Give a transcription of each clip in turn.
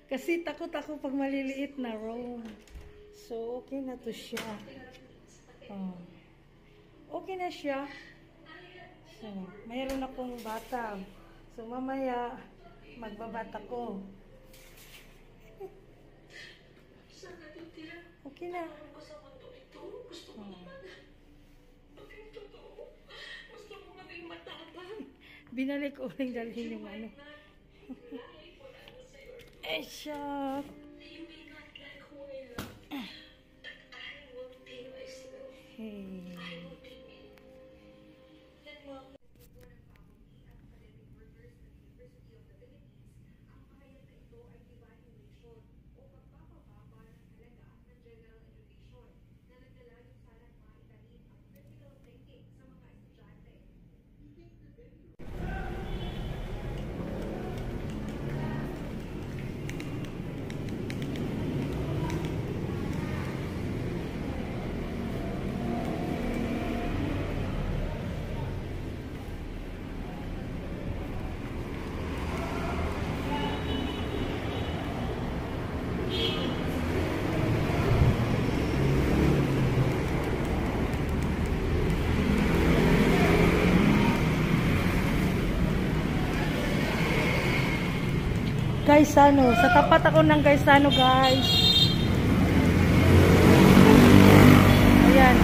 Kasi takot ako pag maliliit na room. So, okay na to siya. Oh. Okay na siya. So, mayroon akong bata. So, mamaya, magbabata ko. Okay na. Binalik ko uling dalhin yung ano. Eh, siya. Hey. Gaisano. Sa tapat ako ng Gaisano, guys. Ayan.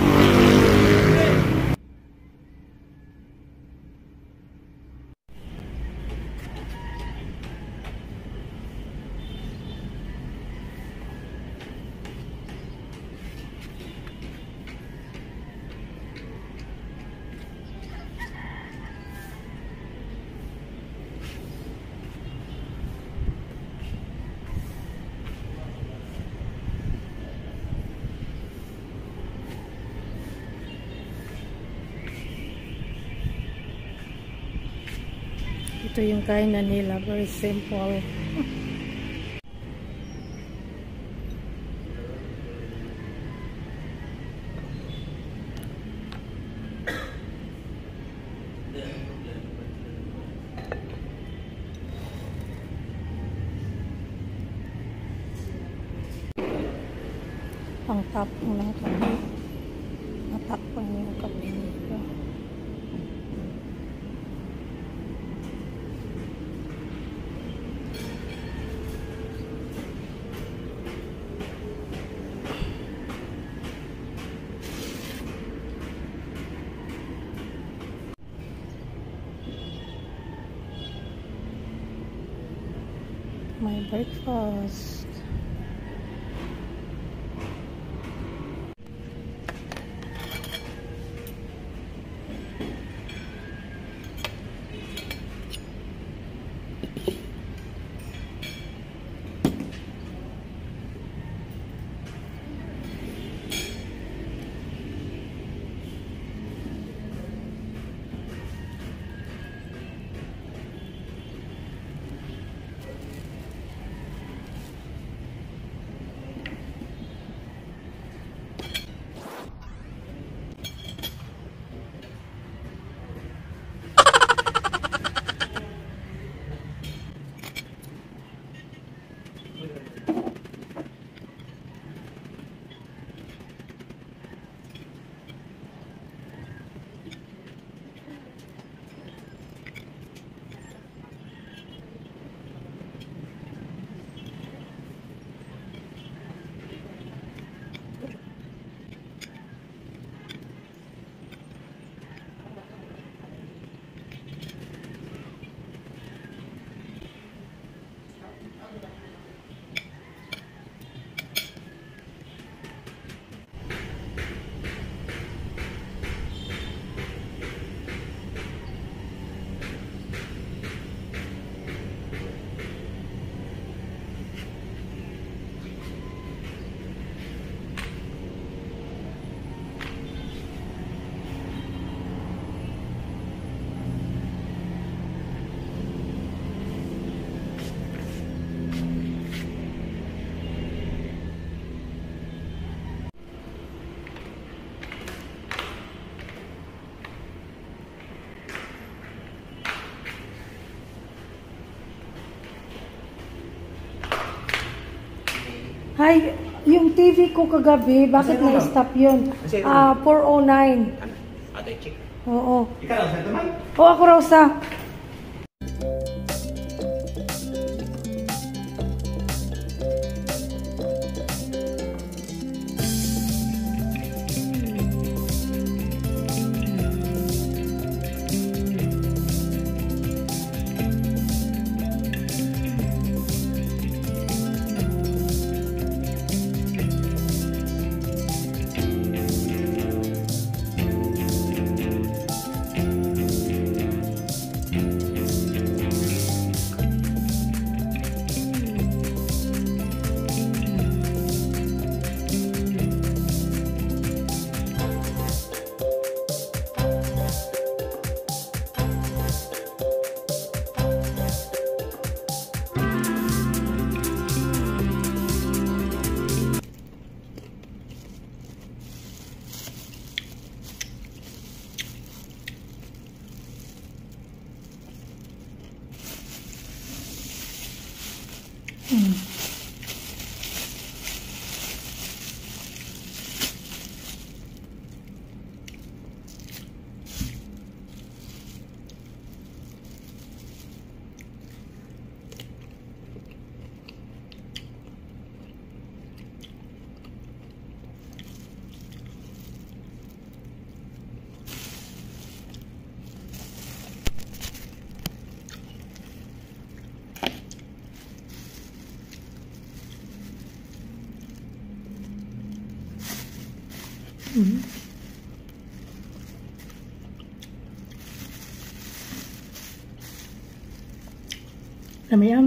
Ito yung kainan nila, very simple. Ang tapong ng kape. Matakpan yung kape nito. My breakfast. Ay, yung TV ko kagabi, bakit Kasi ano, na-stop yun? Kasi ano? 409. Ano? Ate, check. Oo. Ikaw lang, sa naman? Oo, ako raw sa. Alam mo yan?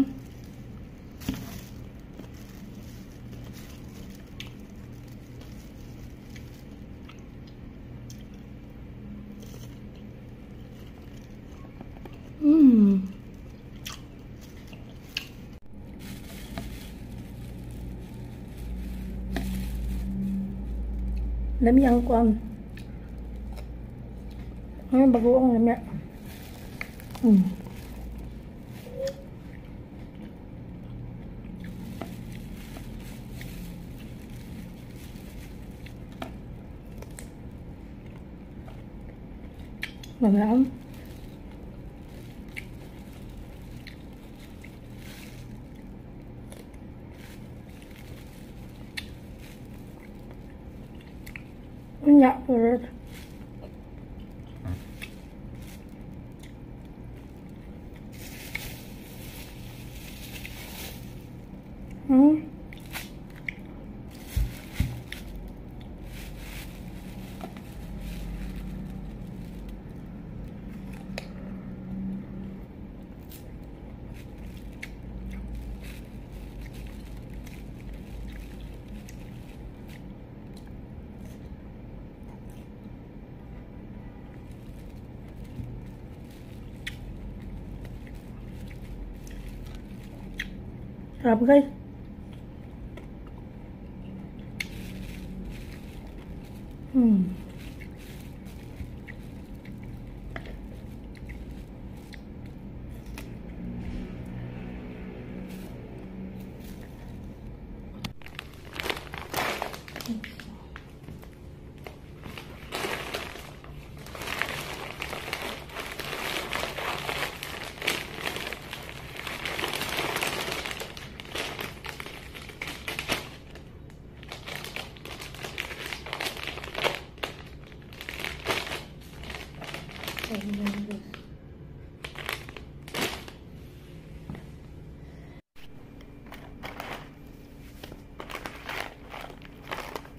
Lami ang kuan. Ngayon bagoong lami. Lami ang. Nya, urut. Sarap guys.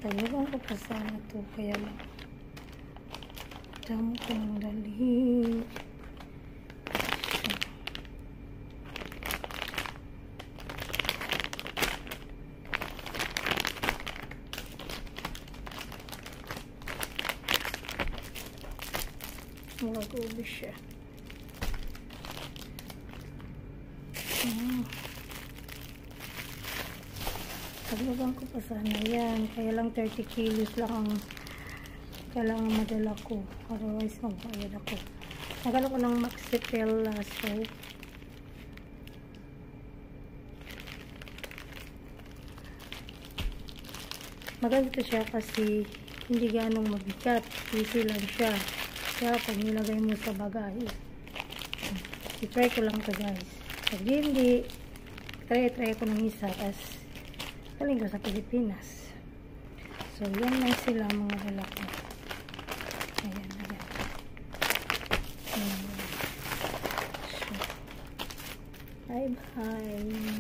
Tayuan ko pa sana to kaya damo ko ng dali. Mag-ubi siya. Paglaban ko pa sana yan. Kaya lang 30 kilos lang ang kailangan madala ko. Otherwise, magbayad ako. Nagala ko ng Maxipel soap. Maganda to siya kasi hindi ganong mabigat. Easy lang siya. Kaya pag nilagay mo sa bagay, i-try ko lang to guys. Pag hindi, try ko ng isa. Tapos, galing ko sa Pilipinas. So, yan lang sila mga lalaki. Ayan, ayan. So, bye-bye.